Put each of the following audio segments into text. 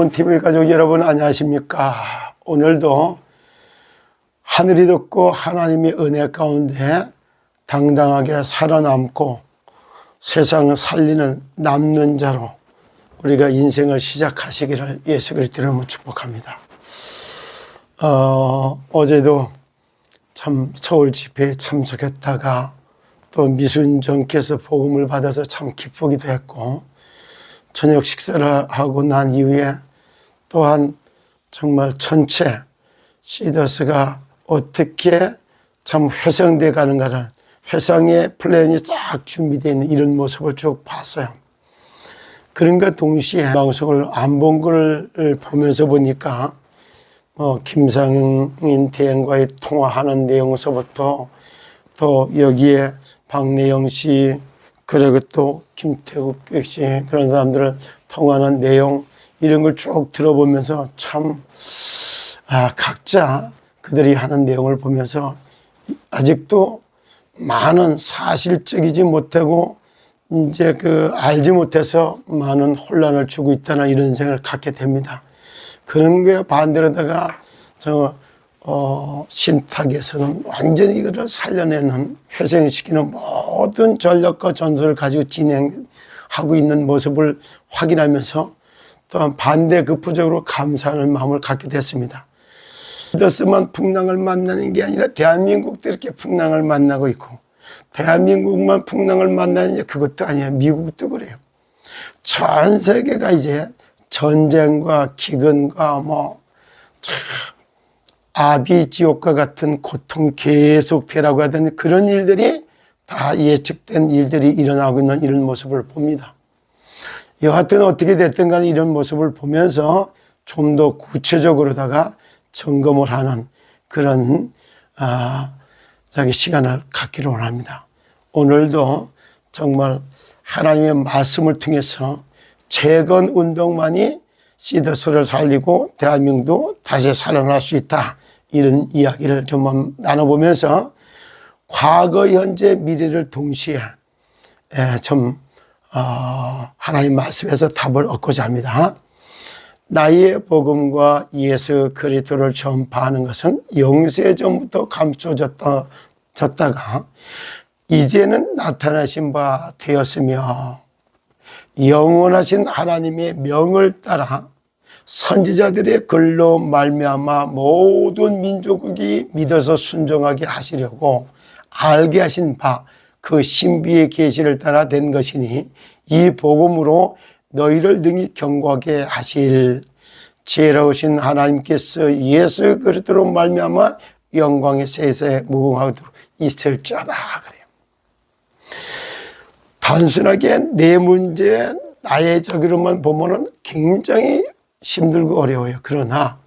희망TV 가족 여러분 안녕하십니까? 오늘도 하늘이 덮고 하나님의 은혜 가운데 당당하게 살아남고 세상을 살리는 남는 자로 우리가 인생을 시작하시기를 예수 그리스도 이름으로 축복합니다. 어제도 참 서울 집회에 참석했다가 또 미순정께서 복음을 받아서 참 기쁘기도 했고, 저녁 식사를 하고 난 이후에 또한 정말 전체 시더스가 어떻게 참 회상돼 가는가를, 회상의 플랜이 쫙 준비되어 있는 이런 모습을 쭉 봤어요. 그런가 동시에 방송을 안 본 걸 보면서 보니까 김상인 대행과의 통화하는 내용서부터 또 여기에 박내영 씨, 그리고 또 김태국 씨, 그런 사람들을 통하는 내용, 이런 걸 쭉 들어보면서 참 각자 그들이 하는 내용을 보면서 아직도 많은 사실적이지 못하고 이제 알지 못해서 많은 혼란을 주고 있다는 이런 생각을 갖게 됩니다. 그런 거에 반대로다가 신탁에서는 완전히 이거를 살려내는, 회생시키는 모든 전력과 전술을 가지고 진행하고 있는 모습을 확인하면서 또한 반대급부적으로 감사하는 마음을 갖게 됐습니다. 시더스만 풍랑을 만나는 게 아니라 대한민국도 이렇게 풍랑을 만나고 있고, 대한민국만 풍랑을 만나느냐, 그것도 아니에요. 미국도 그래요. 전 세계가 이제 전쟁과 기근과 아비지옥과 같은 고통이 계속 되라고 하던 그런 일들이 다 예측된 일들이 일어나고 있는 이런 모습을 봅니다. 여하튼 어떻게 됐든 간에 이런 모습을 보면서 좀 더 구체적으로다가 점검을 하는 그런 자기 시간을 갖기를 원합니다. 오늘도 정말 하나님의 말씀을 통해서 재건 운동만이 시더스를 살리고 대한민국도 다시 살아날 수 있다, 이런 이야기를 좀 나눠보면서 과거, 현재, 미래를 동시에 하나님 말씀에서 답을 얻고자 합니다. 나의 복음과 예수 그리스도를 전파하는 것은 영세전부터 감춰졌다가 이제는 나타나신 바 되었으며, 영원하신 하나님의 명을 따라 선지자들의 글로 말미암아 모든 민족이 믿어서 순종하게 하시려고 알게 하신 바 그 신비의 계시를 따라 된 것이니, 이 복음으로 너희를 능히 경고하게 하실 지혜로우신 하나님께서 예수 그리스도로 말미암아 영광의 세세에 무궁하도록 있을지어다 그래요. 단순하게 내 문제, 나의 저기로만 보면은 굉장히 힘들고 어려워요. 그러나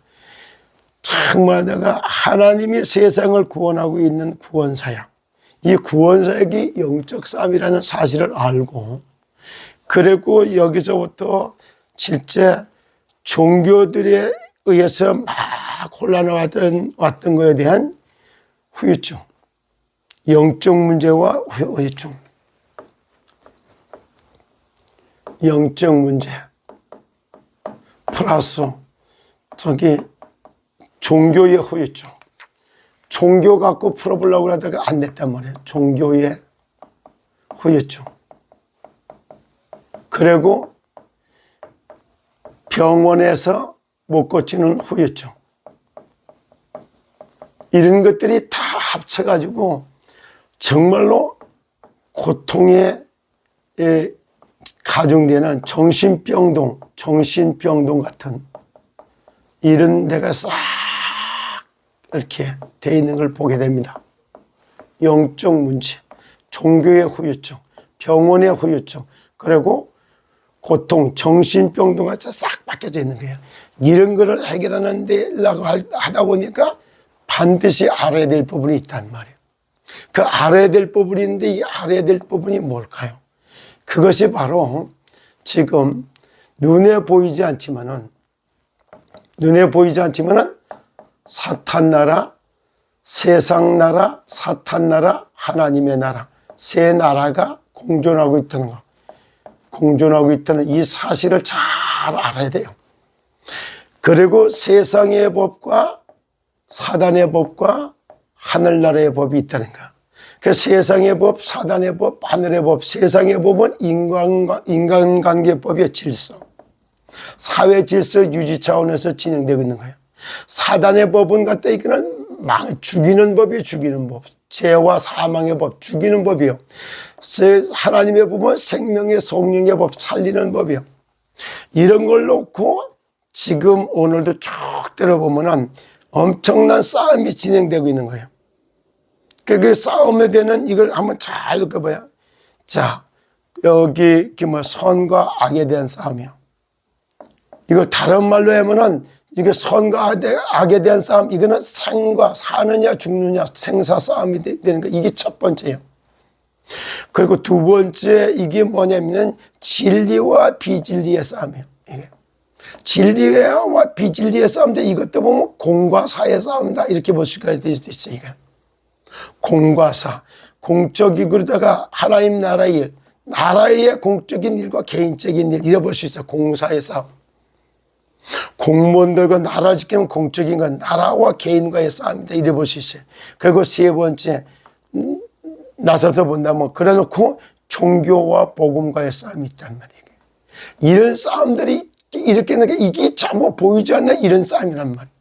정말 내가 하나님이 세상을 구원하고 있는 구원사역, 이 구원사역이 영적 싸움이라는 사실을 알고, 그리고 여기서부터 실제 종교들에 의해서 막 혼란을 왔던 것에 대한 후유증, 영적 문제와 후유증, 영적 문제 플러스 종교의 후유증, 종교 갖고 풀어보려고 하다가 안 됐단 말이에요. 종교의 후유증, 그리고 병원에서 못 고치는 후유증, 이런 것들이 다 합쳐가지고 정말로 고통에 가중되는 정신병동 같은 이런 데가 싹 이렇게 돼 있는 걸 보게 됩니다. 영적 문제, 종교의 후유증, 병원의 후유증, 그리고 고통, 정신병동과 싹 바뀌어져 있는 거예요. 이런 거를 해결하는 데라고 하다 보니까 반드시 알아야 될 부분이 있단 말이에요. 그 알아야 될 부분이 있는데, 이 알아야 될 부분이 뭘까요? 그것이 바로 지금 눈에 보이지 않지만은 사탄 나라, 세상 나라, 사탄 나라, 하나님의 나라, 세 나라가 공존하고 있다는 거, 공존하고 있다는 이 사실을 잘 알아야 돼요. 그리고 세상의 법과 사단의 법과 하늘나라의 법이 있다는 거. 그 세상의 법, 사단의 법, 하늘의 법. 세상의 법은 인간관계법의 질서, 사회 질서 유지 차원에서 진행되고 있는 거예요. 사단의 법은 갖다 이거는 죽이는 법이에요. 죽이는 법. 죄와 사망의 법, 죽이는 법이요. 하나님의 법은 생명의 성령의 법, 살리는 법이요. 이런 걸 놓고 지금 오늘도 쭉 들어보면은 엄청난 싸움이 진행되고 있는 거예요. 그 싸움에 대한 이걸 한번 잘 읽어봐요. 자, 여기 선과 악에 대한 싸움이요. 이거 다른 말로 하면은 이게 선과 악에 대한 싸움, 이거는 생과 사느냐 죽느냐 생사 싸움이 되는 거. 이게 첫 번째예요. 그리고 두 번째 이게 뭐냐면 진리와 비진리의 싸움이에요. 이게 진리와 비진리의 싸움인데 이것도 보면 공과 사의 싸움이다 이렇게 볼 수가 있어요. 이거 공과 사, 공적이고 그러다가 하나님 나라의 일, 나라의 공적인 일과 개인적인 일 이래 볼 수 있어요. 공사의 싸움. 공무원들과 나라 지키는 공적인 건 나라와 개인과의 싸움이다 이래 볼 수 있어요. 그리고 세 번째 나서서 본다면 그래놓고 종교와 복음과의 싸움이 있단 말이에요. 이런 싸움들이 이렇게 이게 전부 보이지 않는 이런 싸움이란 말이에요.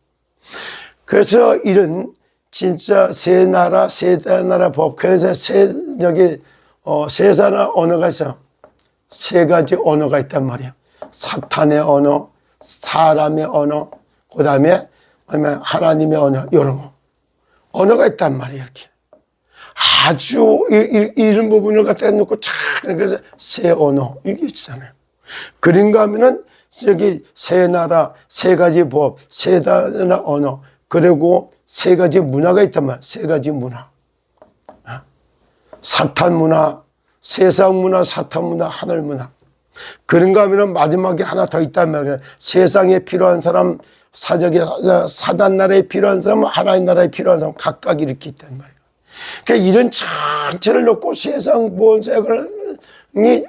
그래서 이런 진짜 세 나라 법, 그래서 세사나 언어가 있어. 세 가지 언어가 있단 말이에요. 사탄의 언어, 사람의 언어, 그 다음에 하나님의 언어, 이런 거. 언어가 있단 말이에요, 이렇게. 아주 이런 부분을 갖다 놓고 그래서 세 언어, 이게 있잖아요. 그런가 하면은 저기 세 나라, 세 가지 법, 세 나라 언어, 그리고 세 가지 문화가 있단 말이에요. 세 가지 문화. 사탄 문화, 세상 문화, 사탄 문화, 하늘 문화. 그런가 하면 마지막에 하나 더 있단 말이에요. 세상에 필요한 사람, 사단 나라에 필요한 사람, 하나님 나라에 필요한 사람 각각 이렇게 있단 말이에요. 그러니까 이런 전체를 놓고 세상 본색을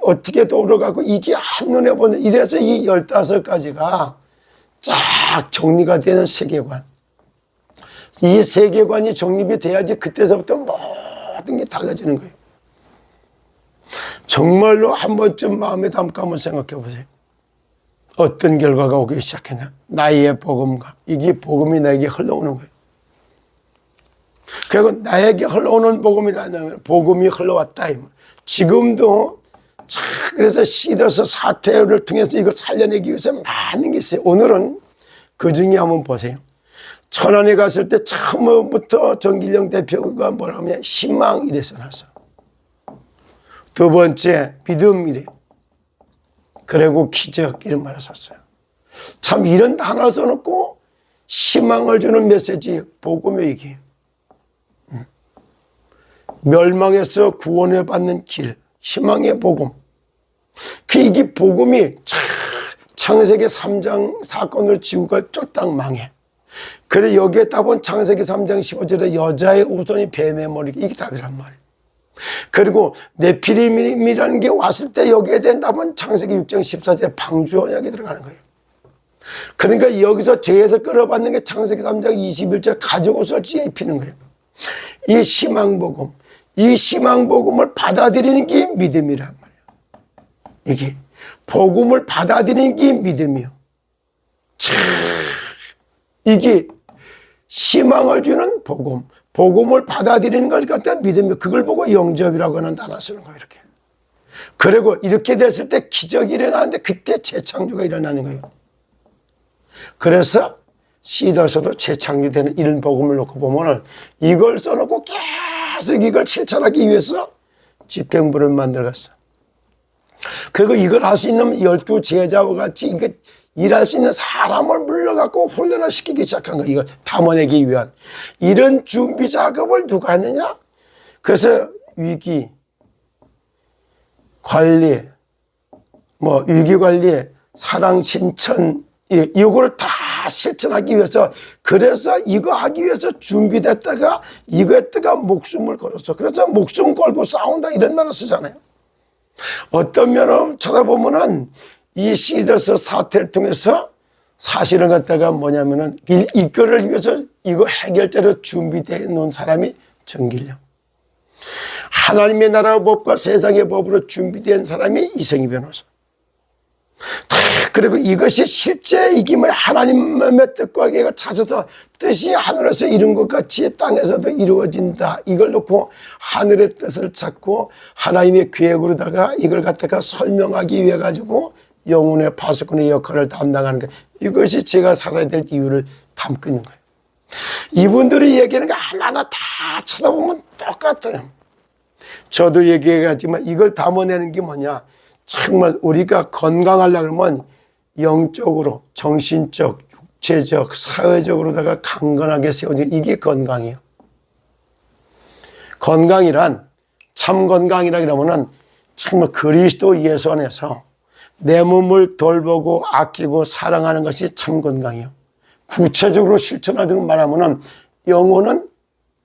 어떻게 돌아가고 이게 한눈에 보는, 이래서 이 15가지가 쫙 정리가 되는 세계관. 이 세계관이 정립이 돼야지 그때서부터 모든 게 달라지는 거예요. 정말로 한 번쯤 마음에 담고 한번 생각해 보세요. 어떤 결과가 오기 시작했냐. 나의 복음과 이게 복음이 나에게 흘러오는 거예요. 그리고 나에게 흘러오는 복음이라면 복음이 흘러왔다. 지금도 그래서 시더스 사태를 통해서 이걸 살려내기 위해서 많은 게 있어요. 오늘은 그 중에 한번 보세요. 천안에 갔을 때 처음부터 정길영 대표가 뭐라면 희망 이래서 나왔어. 두 번째 믿음 이래요. 그리고 기적 이런 말을 썼어요. 참 이런 단어를 써놓고 희망을 주는 메시지 복음의 얘기예요. 멸망에서 구원을 받는 길, 희망의 복음. 이게 복음이 창세기 3장 사건으로 지구가 쫄딱 망해. 그래 여기에 답은 창세기 3장 15절에 여자의 우선이 뱀의 머리, 이게 답이란 말이에요. 그리고 네피림이라는 게 왔을 때 여기에 대한 답은 창세기 6장 14절에 방주 언약이 들어가는 거예요. 그러니까 여기서 죄에서 끌어받는 게 창세기 3장 21절 가죽옷을 입히는 거예요. 이 희망복음, 이 희망복음을 받아들이는 게 믿음이란 말이에요. 이게 복음을 받아들이는 게 믿음이요. 이게 희망을 주는 복음, 복음을 받아들이는 것 같다 믿음이, 그걸 보고 영접이라고 하는 단어 쓰는 거예요. 이렇게. 그리고 이렇게 됐을 때 기적이 일어나는데 그때 재창조가 일어나는 거예요. 그래서 시더서도 재창조되는 이런 복음을 놓고 보면은 이걸 써놓고 계속 이걸 실천하기 위해서 집행부를 만들었어. 그리고 이걸 할 수 있는 12제자와 같이 이게 일할 수 있는 사람을 물러갖고 훈련을 시키기 시작한 거예요. 이걸 담아내기 위한. 이런 준비 작업을 누가 했느냐? 그래서 위기 관리, 위기 관리, 사랑 실천, 이걸 다 실천하기 위해서, 그래서 이거 하기 위해서 준비됐다가 이거 했다가 목숨을 걸었어. 그래서 목숨 걸고 싸운다 이런 말을 쓰잖아요. 어떤 면을 쳐다보면은 이 시더스 사태를 통해서 사실은 갖다가 뭐냐면은 이거를 위해서 이거 해결자로 준비되어 놓은 사람이 정길령. 하나님의 나라 법과 세상의 법으로 준비된 사람이 이성희 변호사. 그리고 이것이 실제 이게 뭐 하나님의 뜻과 계획을 찾아서 뜻이 하늘에서 이룬 것 같이 땅에서도 이루어진다. 이걸 놓고 하늘의 뜻을 찾고 하나님의 계획으로다가 이걸 갖다가 설명하기 위해 가지고 영혼의 파수꾼의 역할을 담당하는 것. 이것이 제가 살아야 될 이유를 담고 있는 거예요. 이분들이 얘기하는 거 하나하나 다 쳐다보면 똑같아요. 저도 얘기하지만 이걸 담아내는 게 뭐냐. 정말 우리가 건강하려고 그러면 영적으로, 정신적, 육체적, 사회적으로다가 강건하게 세워진 이게 건강이에요. 건강이란, 참 건강이라 그러면은 정말 그리스도 예수 안에서 내 몸을 돌보고 아끼고 사랑하는 것이 참 건강이에요. 구체적으로 실천하도록 말하면은 영혼은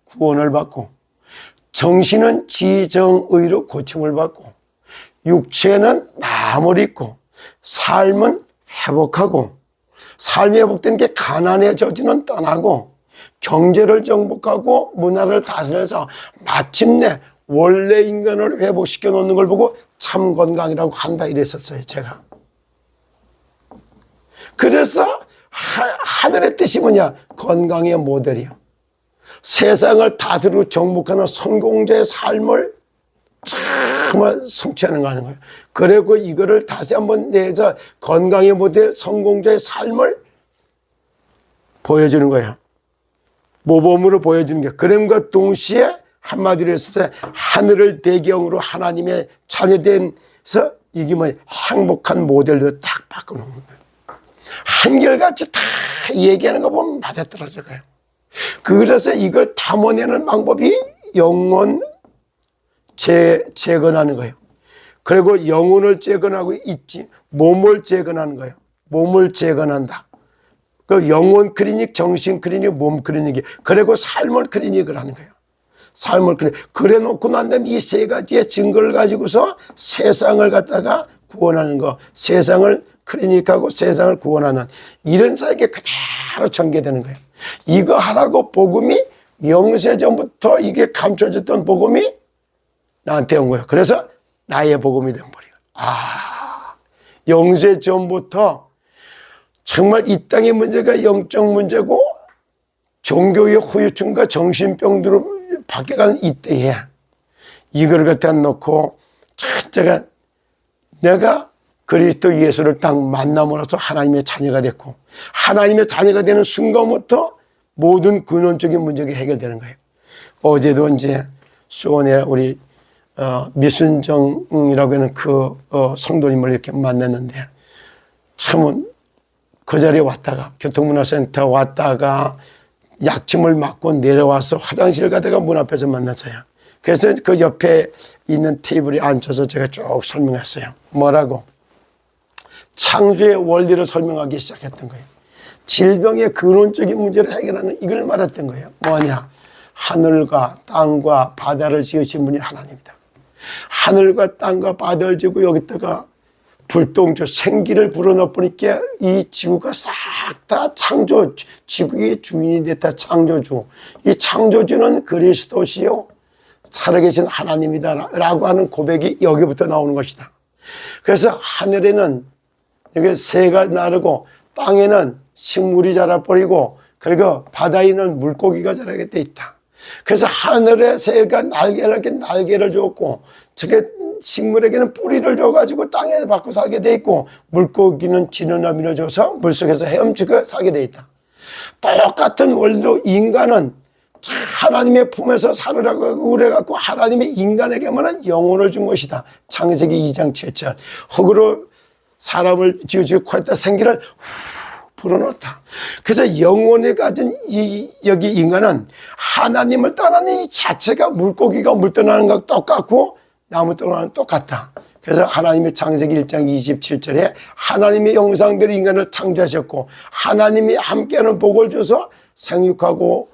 구원을 받고, 정신은 지정의로 고침을 받고, 육체는 나음을 입고, 삶은 회복하고, 삶이 회복된 게 가난의 저주는 떠나고, 경제를 정복하고 문화를 다스려서 마침내 원래 인간을 회복시켜 놓는 걸 보고 참 건강이라고 한다 이랬었어요, 제가. 그래서 하늘의 뜻이 뭐냐? 건강의 모델이요. 세상을 다스리고 정복하는 성공자의 삶을 정말 성취하는 거 하는 거예요. 그리고 이거를 다시 한번 내서 건강의 모델 성공자의 삶을 보여주는 거예요. 모범으로 보여주는 게. 그럼과 동시에 한마디로 했을 때 하늘을 배경으로 하나님의 자녀된서 이게 뭐 행복한 모델로 딱 바꿔놓는 거예요. 한결같이 다 얘기하는 거 보면 맞아떨어져 가요. 그래서 이걸 담아내는 방법이 영혼 재건하는 거예요. 그리고 영혼을 재건하고 있지, 몸을 재건하는 거예요. 몸을 재건한다. 그 영혼 클리닉, 정신 클리닉, 몸 클리닉이. 그리고 삶을 클리닉을 하는 거예요. 삶을 클리닉. 그래 놓고 난 다음에 이 세 가지의 증거를 가지고서 세상을 갖다가 구원하는 거. 세상을 클리닉하고 세상을 구원하는 이런 사역에 그대로 전개되는 거예요. 이거 하라고 복음이 영세전부터 이게 감춰졌던 복음이 나한테 온 거예요. 그래서 나의 복음이 된버려요. 영세전부터 정말 이 땅의 문제가 영적 문제고 종교의 후유증과 정신병으로 바뀌어가는 이때에 이걸 갖다 놓고 제가 내가 그리스도 예수를 딱 만남으로써 하나님의 자녀가 됐고 하나님의 자녀가 되는 순간부터 모든 근원적인 문제가 해결되는 거예요. 어제도 이제 수원에 우리 미순정이라고 하는 그 성도님을 이렇게 만났는데 참 그 자리에 왔다가 교통문화센터 왔다가 약침을 맞고 내려와서 화장실 가다가 문 앞에서 만났어요. 그래서 그 옆에 있는 테이블에 앉아서 제가 쭉 설명했어요. 뭐라고? 창조의 원리를 설명하기 시작했던 거예요. 질병의 근원적인 문제를 해결하는 이걸 말했던 거예요. 뭐냐? 하늘과 땅과 바다를 지으신 분이 하나님이다. 하늘과 땅과 바다를 지고 여기다가 불똥주 생기를 불어넣으니까 이 지구가 싹 다 창조, 지구의 주인이 됐다. 창조주. 이 창조주는 그리스도시요 살아계신 하나님이다 라고 하는 고백이 여기부터 나오는 것이다. 그래서 하늘에는 여기 새가 나르고 땅에는 식물이 자라버리고 그리고 바다에는 물고기가 자라게 돼 있다. 그래서 하늘에 새가 날개를 줬고 저게 식물에게는 뿌리를 줘가지고 땅에 받고 살게 돼 있고 물고기는 지는 어미를 줘서 물속에서 헤엄치고 살게 돼 있다. 똑같은 원리로 인간은 하나님의 품에서 살으라고 그래갖고 하나님의 인간에게만은 영혼을 준 것이다. 창세기 2장 7절. 흙으로 사람을 지어주고 코에다 생기를 불어넣었다. 그래서 영혼에 가진 여기 인간은 하나님을 떠나는 이 자체가 물고기가 물 떠나는 것과 똑같고 나무 떠나는 똑같다. 그래서 하나님의 창세기 1장 27절에 하나님의 형상대로 인간을 창조하셨고 하나님이 함께하는 복을 줘서 생육하고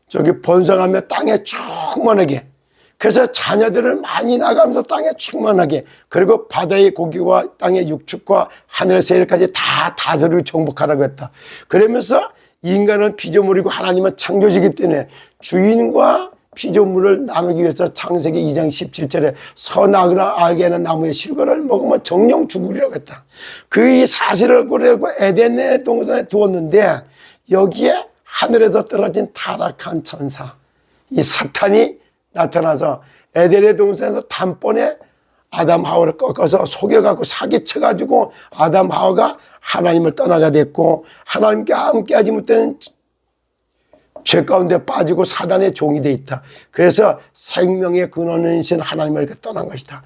저기 번성하며 땅에 충만하게 그래서 자녀들을 많이 나가면서 땅에 충만하게, 그리고 바다의 고기와 땅의 육축과 하늘의 새까지 다 다스리고 정복하라고 했다. 그러면서 인간은 피조물이고 하나님은 창조주이기 때문에 주인과 피조물을 나누기 위해서 창세기 2장 17절에 선악을 알게 하는 나무의 실과를 먹으면 정령 죽으리라고 했다. 그 사실을 고려하고 에덴의 동산에 두었는데, 여기에 하늘에서 떨어진 타락한 천사 이 사탄이 나타나서 에덴의 동산에서 단번에 아담 하와를 꺾어서 속여갖고 사기쳐가지고 아담 하와가 하나님을 떠나게 됐고, 하나님께 함께하지 못하는 죄 가운데 빠지고 사단의 종이 돼 있다. 그래서 생명의 근원이신 하나님을 떠난 것이다.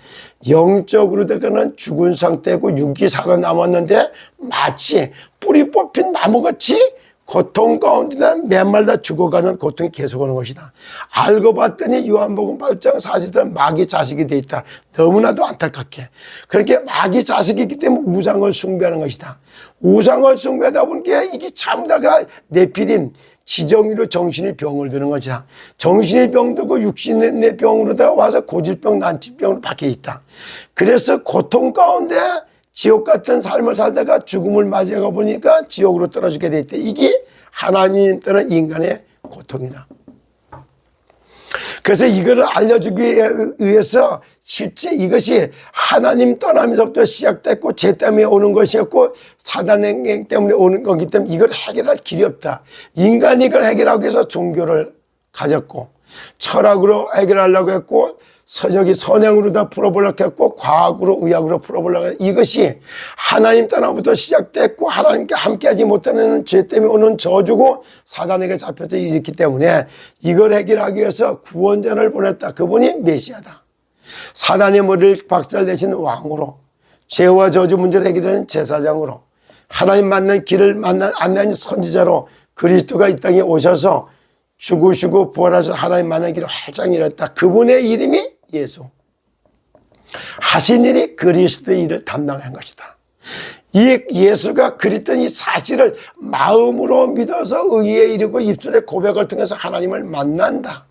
영적으로 되고는 죽은 상태고 육이 살아남았는데 마치 뿌리 뽑힌 나무같이 고통 가운데 메말라 죽어가는 고통이 계속오는 것이다. 알고 봤더니 요한복음 8장 40절 마귀 자식이 돼 있다. 너무나도 안타깝게. 그렇게 마귀 자식이기 때문에 우상을 숭배하는 것이다. 우상을 숭배하다 보니까 이게 참다가 네피림 지정의로 정신이 병을 드는 것이다. 정신이 병들고 육신의 병으로다가 와서 고질병, 난치병으로 바뀌어 있다. 그래서 고통 가운데 지옥 같은 삶을 살다가 죽음을 맞이하고 보니까 지옥으로 떨어지게 돼 있다. 이게 하나님 떠난 인간의 고통이다. 그래서 이거를 알려주기 위해서 실제 이것이 하나님 떠나면서부터 시작됐고 죄 때문에 오는 것이었고 사단의 행위 때문에 오는 거기 때문에 이걸 해결할 길이 없다. 인간이 이걸 해결하기 위해서 종교를 가졌고 철학으로 해결하려고 했고 서적이 선행으로 다 풀어보려고 했고 과학으로 의학으로 풀어보려고 했고, 이것이 하나님 떠나부터 시작됐고 하나님께 함께하지 못하는 죄 때문에 오는 저주고 사단에게 잡혀서 있기 때문에 이걸 해결하기 위해서 구원자를 보냈다. 그분이 메시아다. 사단의 머리를 박살내신 왕으로, 죄와 저주 문제를 해결하는 제사장으로, 하나님 만난 길을 안내하는 선지자로 그리스도가 이 땅에 오셔서 죽으시고 부활하셔서 하나님 만난 길을 활짝 열었다. 그분의 이름이 예수. 하신 일이 그리스도의 일을 담당한 것이다. 이 예수가 그리스도인 이 사실을 마음으로 믿어서 의에 이르고 입술의 고백을 통해서 하나님을 만난다.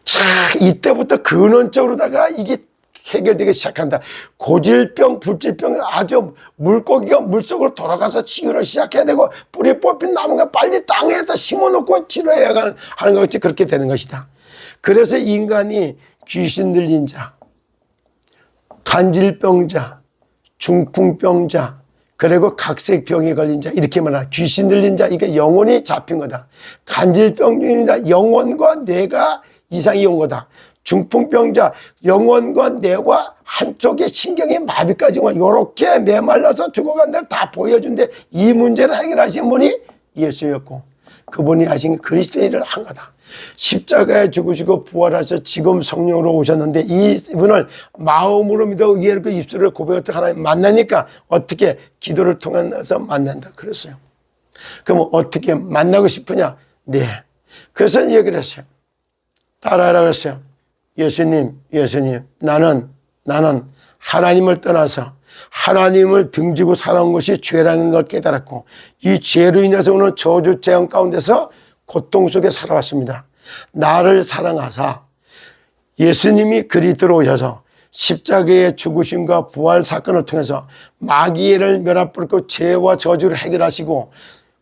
자, 이때부터 근원적으로다가 이게 해결되기 시작한다. 고질병, 불질병, 아주 물고기가 물속으로 돌아가서 치유를 시작해야 되고 뿌리 뽑힌 나무가 빨리 땅에다 심어놓고 치료해야 하는 것이 그렇게 되는 것이다. 그래서 인간이 귀신 들린 자, 간질병자, 중풍병자, 그리고 각색병에 걸린 자 이렇게 말하라. 귀신 들린 자, 이게 영혼이 잡힌 거다. 간질병입니다. 영혼과 뇌가 이상이 온 거다. 중풍병자, 영혼과 뇌와 한쪽의 신경의 마비까지 온 이렇게 메말라서 죽어간 데를 다 보여준데 이 문제를 해결하신 분이 예수였고 그분이 하신 그리스도의 일을 한 거다. 십자가에 죽으시고 부활하셔서 지금 성령으로 오셨는데 이분을 마음으로 믿어 의의 그 입술을 고백했던 하나님 만나니까 어떻게 기도를 통해서 만난다 그랬어요. 그럼 어떻게 만나고 싶으냐? 네. 그래서 얘기를 했어요. 따라하라 그랬어요. 예수님, 나는 하나님을 떠나서 하나님을 등지고 살아온 것이 죄라는 걸 깨달았고 이 죄로 인해서 오는 저주 재앙 가운데서 고통 속에 살아왔습니다. 나를 사랑하사 예수님이 그리스도로 오셔서 십자가의 죽으심과 부활 사건을 통해서 마귀를 멸하버리고 죄와 저주를 해결하시고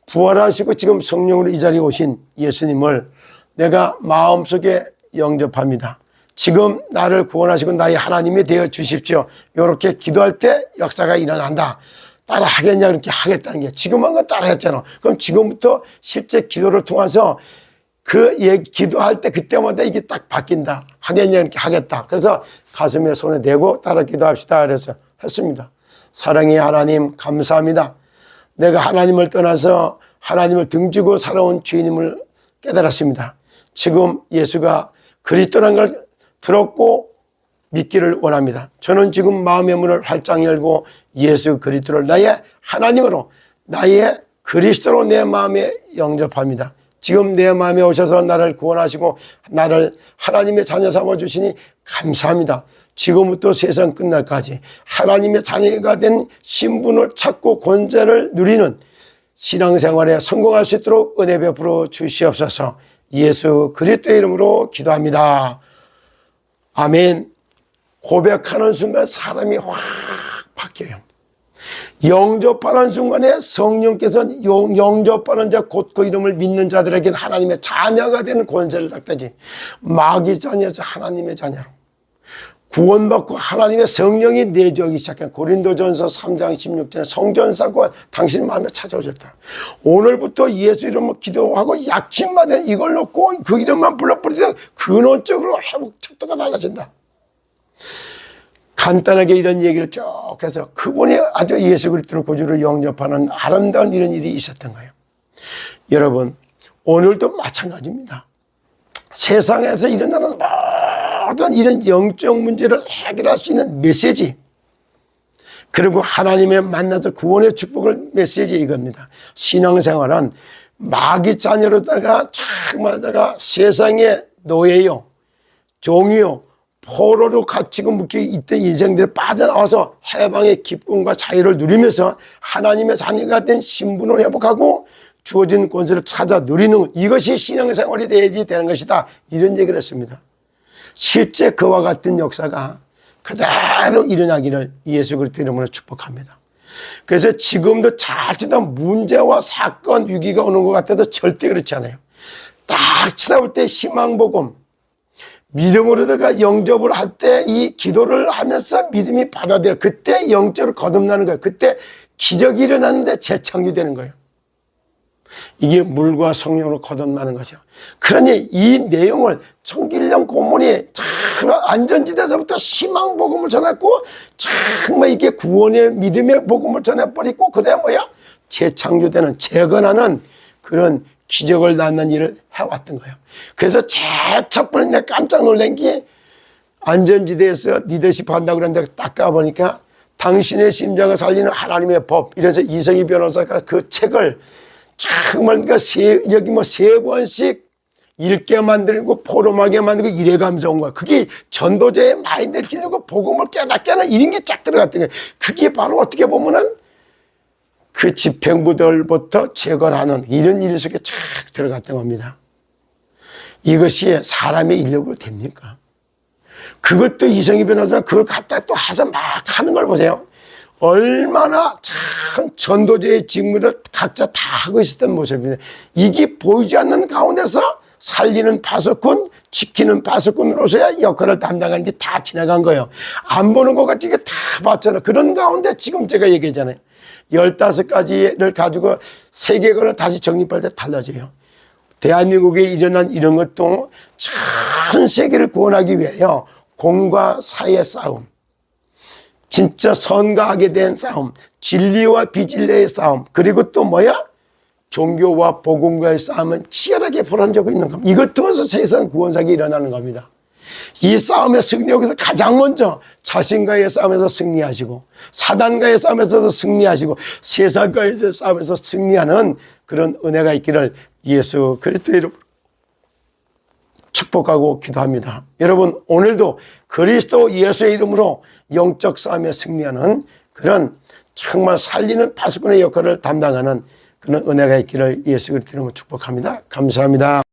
부활하시고 지금 성령으로 이 자리에 오신 예수님을 내가 마음속에 영접합니다. 지금 나를 구원하시고 나의 하나님이 되어 주십시오. 이렇게 기도할 때 역사가 일어난다. 따라 하겠냐 그렇게 하겠다는 게 지금 한 건 따라 했잖아. 그럼 지금부터 실제 기도를 통해서 기도할 때 그때마다 이게 딱 바뀐다. 하겠냐 이렇게 하겠다. 그래서 가슴에 손에 대고 따라 기도합시다. 그래서 했습니다. 사랑의 하나님 감사합니다. 내가 하나님을 떠나서 하나님을 등지고 살아온 죄인임을 깨달았습니다. 지금 예수가 그리스도라는 걸 들었고 믿기를 원합니다. 저는 지금 마음의 문을 활짝 열고 예수 그리스도를 나의 하나님으로 나의 그리스도로 내 마음에 영접합니다. 지금 내 마음에 오셔서 나를 구원하시고 나를 하나님의 자녀 삼아주시니 감사합니다. 지금부터 세상 끝날까지 하나님의 자녀가 된 신분을 찾고 권세를 누리는 신앙생활에 성공할 수 있도록 은혜 베풀어 주시옵소서. 예수 그리스도의 이름으로 기도합니다. 아멘. 고백하는 순간 사람이 확 바뀌어요. 영접하는 순간에 성령께서 영접하는 자 곧 그 이름을 믿는 자들에게는 하나님의 자녀가 되는 권세를 닥다지 마귀 자녀에서 하나님의 자녀로 구원받고 하나님의 성령이 내주하기 시작한 고린도전서 3장 16절에 성전사가 당신 마음에 찾아오셨다. 오늘부터 예수 이름으로 기도하고 약침 맞은 이걸 놓고 그 이름만 불러버리다 근원적으로 회복 척도가 달라진다. 간단하게 이런 얘기를 쭉 해서 그분이 아주 예수 그리스도를 구주로 영접하는 아름다운 이런 일이 있었던 거예요. 여러분, 오늘도 마찬가지입니다. 세상에서 일어나는 모든 이런 영적 문제를 해결할 수 있는 메시지, 그리고 하나님의 만나서 구원의 축복을 메시지 이겁니다. 신앙생활은 마귀 자녀로다가 참하다가 세상의 노예요, 종이요, 포로로 갇히고 묶여 있던 인생들이 빠져나와서 해방의 기쁨과 자유를 누리면서 하나님의 자녀가 된 신분을 회복하고 주어진 권세를 찾아 누리는 이것이 신앙생활이 돼야지 되는 것이다. 이런 얘기를 했습니다. 실제 그와 같은 역사가 그대로 일어나기를 예수 그리스도 이름으로 축복합니다. 그래서 지금도 자칫한 문제와 사건, 위기가 오는 것 같아도 절대 그렇지 않아요. 딱 쳐다볼 때 희망복음, 믿음으로다가 영접을 할 때 이 기도를 하면서 믿음이 받아들여 그때 영적으로 거듭나는 거예요. 그때 기적이 일어나는데 재창조되는 거예요. 이게 물과 성령으로 거듭나는 거죠. 그러니 이 내용을 청길령 고문이 안전지대에서부터 희망복음을 전했고 정말 이게 구원의 믿음의 복음을 전해버리고 그래 뭐야? 재창조되는 재건하는 그런 기적을 낳는 일을 해왔던 거예요. 그래서 제일 첫 번째 내가 깜짝 놀란 게 안전지대에서 리더십 한다고 그러는데 딱 가보니까 당신의 심장을 살리는 하나님의 법, 이래서 이성희 변호사가 그 책을 정말 여기 뭐 3권씩 읽게 만들고 포럼하게 만들고 이래가면서 온 거야. 그게 전도자의 마인드를 기르고 복음을 깨닫게 하는 이런 게 쫙 들어갔던 거예요. 그게 바로 어떻게 보면은 그 집행부들부터 제거하는 이런 일 속에 쫙 들어갔던 겁니다. 이것이 사람의 인력으로 됩니까? 그걸 또 이성희 변호사가 그걸 갖다 또 해서 막 하는 걸 보세요. 얼마나 참 전도자의 직무를 각자 다 하고 있었던 모습입니다. 이게 보이지 않는 가운데서 살리는 파수꾼, 지키는 파수꾼으로서야 역할을 담당하는 게 다 지나간 거예요. 안 보는 것 같이 이게 다 봤잖아요. 그런 가운데 지금 제가 얘기했잖아요. 15가지를 가지고 세계관을 다시 정립할 때 달라져요. 대한민국에 일어난 이런 것도 전 세계를 구원하기 위하여 공과 사의 싸움, 진짜 선과 악에 대한 싸움, 진리와 비진리의 싸움, 그리고 또 뭐야? 종교와 복음과의 싸움은 치열하게 벌어지고 있는 겁니다. 이걸 통해서 세상 구원사역이 일어나는 겁니다. 이 싸움의 승리하기 위해서 가장 먼저 자신과의 싸움에서 승리하시고 사단과의 싸움에서도 승리하시고 세상과의 싸움에서 승리하는 그런 은혜가 있기를 예수 그리스도의 이름으로 축복하고 기도합니다. 여러분, 오늘도 그리스도 예수의 이름으로 영적 싸움에 승리하는 그런 정말 살리는 파수꾼의 역할을 담당하는 그런 은혜가 있기를 예수 그리스도 이름으로 축복합니다. 감사합니다.